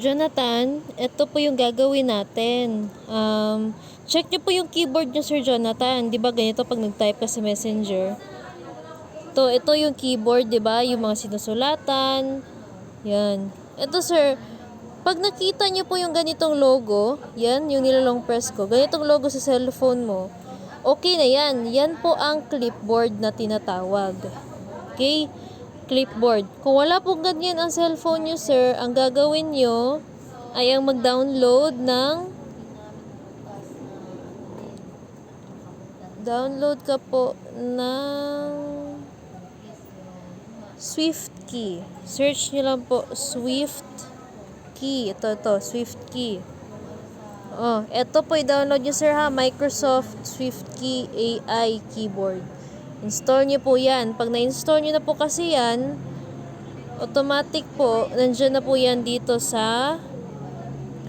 Jonathan, ito po yung gagawin natin. Check nyo po yung keyboard nyo, Sir Jonathan. Di ba ganito pag nag-type ka sa Messenger? Ito yung keyboard, di ba? Yung mga sinusulatan. Yan. Ito, sir, pag nakita nyo po yung ganitong logo, yan, yung nilalong press ko, ganitong logo sa cellphone mo, okay na yan. Yan po ang clipboard na tinatawag. Okay? Clipboard. Kung wala pong ganyan ang cellphone nyo, sir, ang gagawin nyo ay ang mag-download ng ka po ng SwiftKey. Search nyo lang po SwiftKey. Ito, SwiftKey. Ito po i-download nyo, sir, ha. Microsoft SwiftKey AI keyboard. Install nyo po yan. Pag na-install nyo na po kasi yan, automatic po, nandiyan na po yan dito sa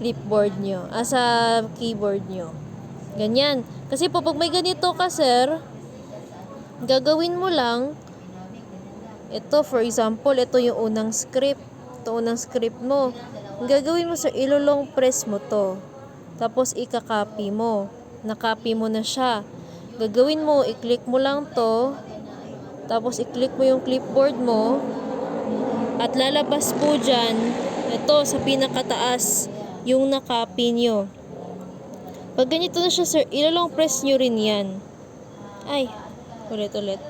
clipboard nyo. Sa keyboard nyo. Ganyan. Kasi po, pag may ganito ka, sir, gagawin mo lang, ito, for example, ito yung unang script. Ito unang script mo. Ang gagawin mo, sir, ilolong press mo to. Tapos, ika-copy mo. Na-copy mo na siya. Gagawin mo, i-click mo lang to. Tapos, i-click mo yung clipboard mo. At lalabas po dyan, ito, sa pinakataas, yung na-copy nyo. Pag ganito na siya, sir, ilolong press nyo rin yan. Ulit.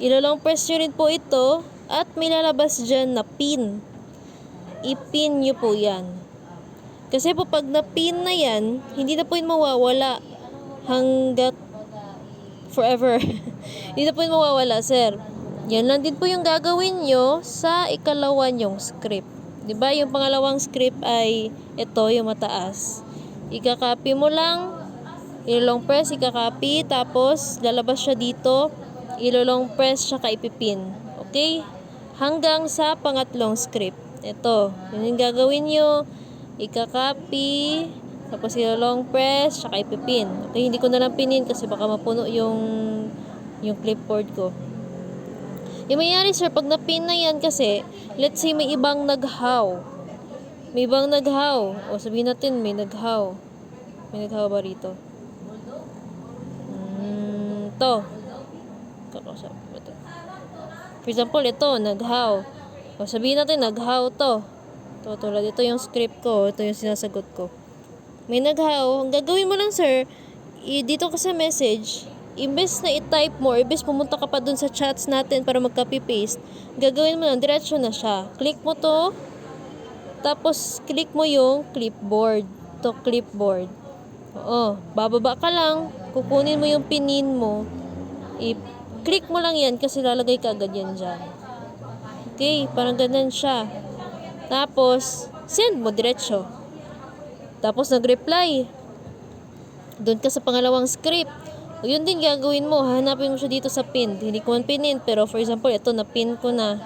Ilolong press nyo rin po ito. At may lalabas dyan na pin. I-pin nyo po yan. Kasi po pag na-pin na yan, hindi na po yun mawawala hanggat forever. Hindi na po yun mawawala, sir. Yan lang din po yung gagawin nyo sa ikalawa nyong script. Diba? Yung pangalawang script ay ito, yung mataas. Ika-copy mo lang, ilolong press, ika-copy, tapos lalabas siya dito, ilolong press, tsaka ipipin. Okay? Hanggang sa pangatlong script. Ito, yun yung gagawin nyo. Ika-copy, tapos ilolong press, tsaka ipipin. Okay, hindi ko na lang pinin kasi baka mapuno yung clipboard ko. Yung mayayari, sir, pag na-pin na yan kasi, let's say may ibang naghaw. May ibang naghaw. O sabihin natin, may naghaw. May naghaw ba rito? Ito. Kakausap. Ito. For example, ito, naghaw. O sabihin natin, naghaw to. Ito, tulad ito yung script ko. Ito yung sinasagot ko. May naghaw. Ang gagawin mo lang, sir, dito ka sa message, imbes na i-type mo, imbes pumunta ka pa dun sa chats natin para mag-copy-paste, gagawin mo lang, diretso na siya. Click mo to, tapos click mo yung clipboard. To clipboard. Bababa ka lang, kukunin mo yung pinin mo, i-click mo lang yan kasi lalagay ka agad yan dyan. Okay, parang ganun siya. Tapos, send mo diretso. Tapos nag-reply. Doon ka sa pangalawang script. Yun din gagawin mo. Hanapin mo siya dito sa pin. Hindi ko man pinin. Pero for example, ito na-pin ko na.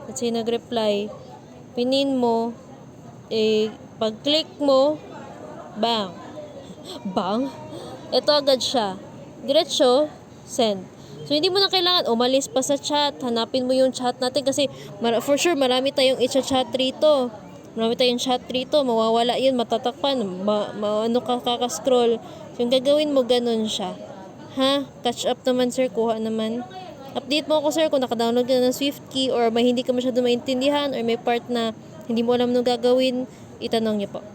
Let's say nag-reply. Pinin mo. Pag-click mo, bang. Bang? Ito agad siya. Diretso, send. So, hindi mo na kailangan umalis pa sa chat. Hanapin mo yung chat natin kasi for sure marami tayong i-chat rito. Marami tayong chat rito. Mawawala yun, matatakpan. Kakascroll. So, yung gagawin mo, ganun siya. Catch up naman, sir. Kuha naman. Update mo ako, sir, kung nakadownload ka na ng SwiftKey or may hindi ka masyado maintindihan or may part na hindi mo alam nung gagawin, itanong niyo po.